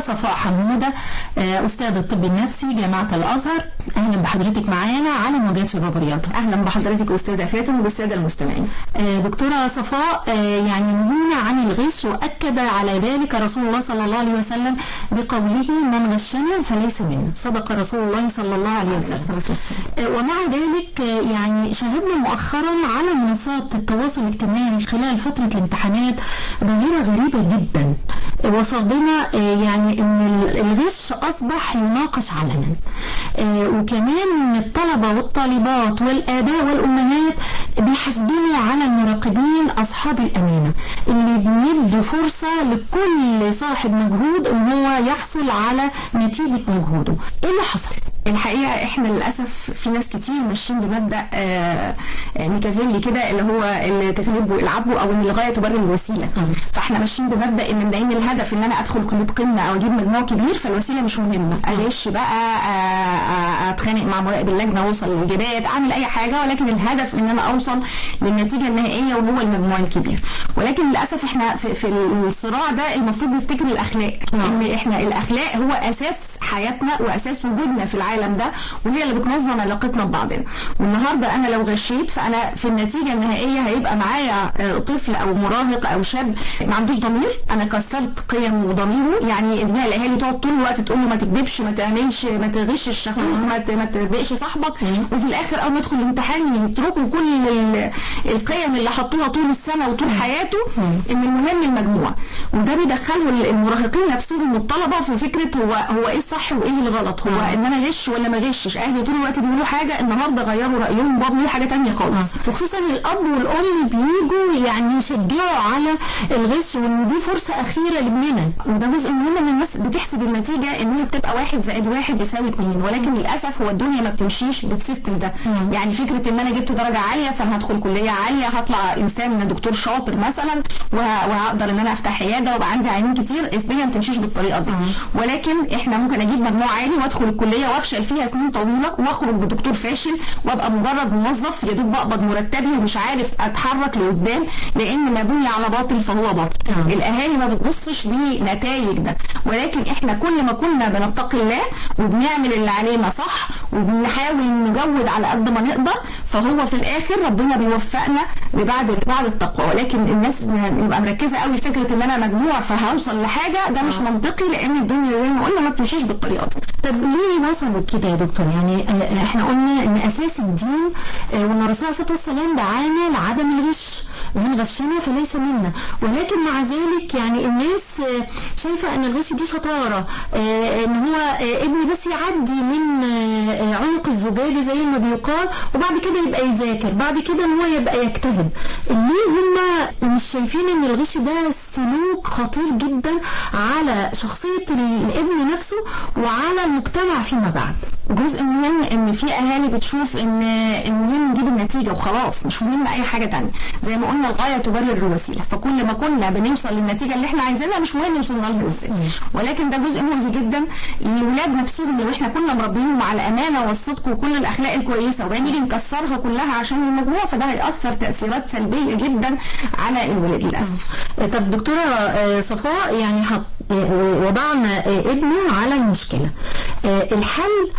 صفاء حمودة، أستاذ الطب النفسي جامعة الأزهر. أهلا بحضرتك معانا على موجات شباب الرياضة. أهلا بحضرتك أستاذة فاتن وبالسادة المستمعين. دكتورة صفاء، يعني نهينا عن الغش، وأكد على ذلك رسول الله صلى الله عليه وسلم بقوله من غشنا فليس منا. صدق رسول الله صلى الله عليه وسلم. ومع ذلك يعني شاهدنا مؤخرا على منصات التواصل الاجتماعي خلال فترة الامتحانات ظاهرة غريبة جدا وصادمة، يعني ان الغش اصبح يناقش علنا، وكمان ان الطلبة والطالبات والاباء والامهات بيحاسبوا على المراقبين اصحاب الامانة اللي بيدوا فرصة لكل صاحب مجهود ان هو يحصل على نتيجة مجهوده. ايه اللي حصل؟ الحقيقة احنا للأسف في ناس كتير ماشيين بمبدأ ميكافيلي كده، اللي هو اللي تغلبوا العبوا او ان الغاية تبرر الوسيلة. فاحنا ماشيين بمبدأ ان دايما الهدف ان انا ادخل كلية قمة او اجيب مجموع كبير، فالوسيلة مش مهمة. اغش بقى، اتخانق مع مراقب اللجنة، اوصل للاجابات، اعمل اي حاجة، ولكن الهدف ان انا اوصل للنتيجة النهائية وهو المجموع الكبير. ولكن للأسف احنا في الصراع ده المفروض نفتكر الاخلاق، ان احنا الاخلاق هو اساس حياتنا واساس وجودنا في العالم ده، وهي اللي بتنظم علاقتنا ببعضنا. والنهارده انا لو غشيت فانا في النتيجه النهائيه هيبقى معايا طفل او مراهق او شاب ما عندوش ضمير، انا كسرت قيم وضميره. يعني الاهالي تقعد طول الوقت تقول له ما تكذبش، ما تعملش، ما تغشش، ما تضايقش صاحبك، وفي الاخر اول ما يدخل الامتحان يتركوا كل القيم اللي حطوها طول السنه وطول حياته، ان المهم المجموع. وده بيدخله المراهقين نفسهم والطلبه في فكره هو ايه الصح وايه الغلط، هو ان انا غش ولا ما غشش. اهلي طول الوقت بيقولوا حاجه، النهارده غيروا رايهم بيقولوا حاجه ثانيه خالص. وخصوصا الاب والام بييجوا يعني يشجعوا على الغش، وان دي فرصه اخيره لابننا. وده جزء مهم ان الناس بتحسب النتيجه ان هي بتبقى 1+1=2، ولكن للاسف هو الدنيا ما بتمشيش بالسيستم ده. يعني فكره ان انا جبت درجه عاليه فانا هدخل كليه عاليه، هطلع انسان دكتور شاطر مثلا، وهقدر ان انا افتح عياده ويبقى عندي عيانين كتير. الدنيا ما بتمشيش بالطريقه دي. ولكن احنا ممكن اجيب مجموع عالي وادخل الكليه وافشل فيها سنين طويله، واخرج بدكتور فاشل، وابقى مجرد موظف يا دوب بقبض مرتبي ومش عارف اتحرك لقدام، لان ما بني على باطل فهو باطل. الاهالي ما بتبصش لنتائج ده، ولكن احنا كل ما كنا بنتقي الله وبنعمل اللي علينا صح وبنحاول نجود على قد ما نقدر، فهو في الاخر ربنا بيوفقنا بعد التقوى. ولكن الناس يبقى مركزه قوي فكره ان انا مجموع فهوصل لحاجه، ده مش منطقي، لان الدنيا زي ما قلنا ما بتمشيش بالطريقه دي. طب ليه وصلوا كده يا دكتور؟ يعني احنا قلنا ان اساس الدين وان الرسول صلى الله عليه وسلم دعانا لعدم الغش، من غشنا فليس منا. ولكن مع ذلك يعني الناس شايفه ان الغش دي شطاره، ان هو ابني بس يعدي من عنق الزجاجه زي ما بيقال، وبعد كده يبقى يذاكر، بعد كده ان هو يبقى يجتهد. ليه هم مش شايفين ان الغش ده سلوك خطير جدا على شخصيه الابن نفسه وعلى المجتمع فيما بعد؟ جزء مهم ان في اهالي بتشوف ان المهم نجيب النتيجه وخلاص، مش مهم اي حاجه تانية. زي ما قلنا الغايه تبرر الوسيله، فكل ما كنا بنوصل للنتيجه اللي احنا عايزينها مش مهم وصلنا لها ازاي. ولكن ده جزء مؤذي جدا للولاد نفسهم. لو احنا كنا مربينهم على الامانه والصدق وكل الاخلاق الكويسه وبعدين نيجي نكسرها كلها عشان المجموع، فده هيأثر تاثيرات سلبيه جدا على الولاد للاسف. طب دكتوره صفاء، يعني وضعنا ابنه على المشكله، الحل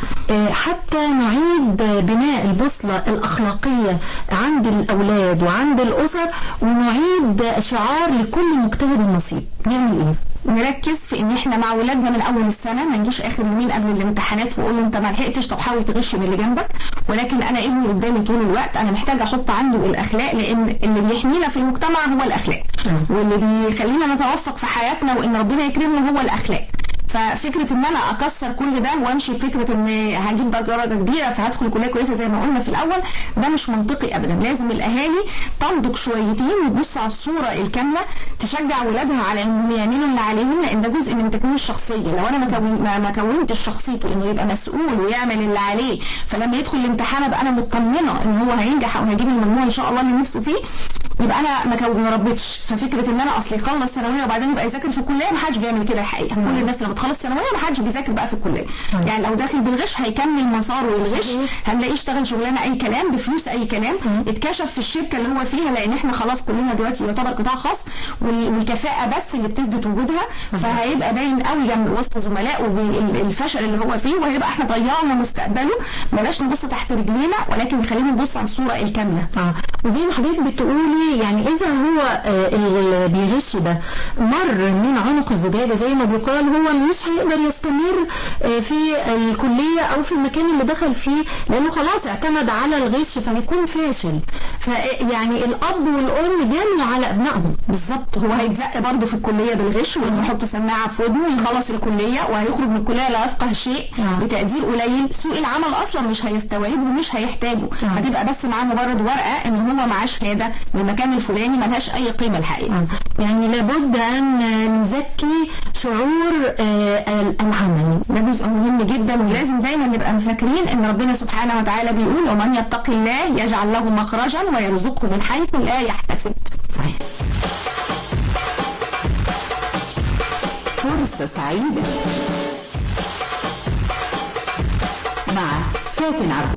حتى نعيد بناء البوصلة الأخلاقية عند الأولاد وعند الأسر، ونعيد شعار لكل مجتهد نصيب، نعمل إيه؟ نركز في ان احنا مع ولادنا من اول السنه، ما نجيش اخر يومين قبل الامتحانات واقول له انت ما لحقتش، طب حاول تغش من اللي جنبك. ولكن انا ابني قدامي طول الوقت، انا محتاجه احط عنده الاخلاق، لان اللي بيحمينا في المجتمع هو الاخلاق، واللي بيخلينا نتوفق في حياتنا وان ربنا يكرمنا هو الاخلاق. ففكره ان انا اكسر كل ده وامشي بفكره ان هجيب درجه كبيره فهدخل كليه كويسه زي ما قلنا في الاول، ده مش منطقي ابدا. لازم الاهالي تنضج شويتين وتبص على الصوره الكامله، تشجع ولادها على انهم يعملوا اللي عليهم، لان ده جزء من تكوين الشخصيه. لو انا ما كونتش شخصيته انه يبقى مسؤول ويعمل اللي عليه، فلما يدخل الامتحان ابقى انا مطمنه ان هو هينجح او هيجيب المجموع ان شاء الله اللي نفسه فيه، يبقى انا ما ربيتش. ففكره ان انا اصلي خلص ثانويه وبعدين يبقى يذاكر في الكليه، ما حدش بيعمل كده الحقيقه. كل الناس لما بتخلص ثانويه ما حدش بيذاكر بقى في الكليه. يعني لو داخل بالغش هيكمل مساره الغش، هنلاقيه اشتغل شغلانه اي كلام بفلوس اي كلام، اتكشف في الشركه اللي هو فيها، لان احنا خلاص كلنا دلوقتي يعتبر قطاع خاص والكفاءه بس اللي بتثبت وجودها، فهيبقى باين قوي جنب وسط زملائه بالفشل اللي هو فيه، وهيبقى احنا ضيعنا مستقبله. بلاش نبص تحت رجلينا، ولكن خلينا نبص على الصوره الكامله. وزي ما حضرتك بتقولي يعني اذا هو اللي بيغش ده مر من عنق الزجاجه زي ما بيقال، هو مش هيقدر يستمر في الكليه او في المكان اللي دخل فيه، لانه خلاص اعتمد على الغش فهيكون فاشل. فيعني الاب والام جنوا على ابنائهم. بالظبط، هو هيتزق برضه في الكليه بالغش، وانه يحط سماعه في ودنه ويخلص الكليه، وهيخرج من الكليه لا يفقه شيء بتقدير قليل. سوق العمل اصلا مش هيستوعبه ومش هيحتاجه، هتبقى بس معاه مجرد ورقه ان هو معاه شهاده من المكان الفلاني ملهاش اي قيمه الحقيقه. يعني لابد ان نزكي شعور العمل، ده جزء مهم جدا، ولازم دايما نبقى فاكرين ان ربنا سبحانه وتعالى بيقول: ومن يتق الله يجعل له مخرجا ويرزقه من حيث لا يحتسب. صحيح. فرصة سعيدة مع فاتن عبد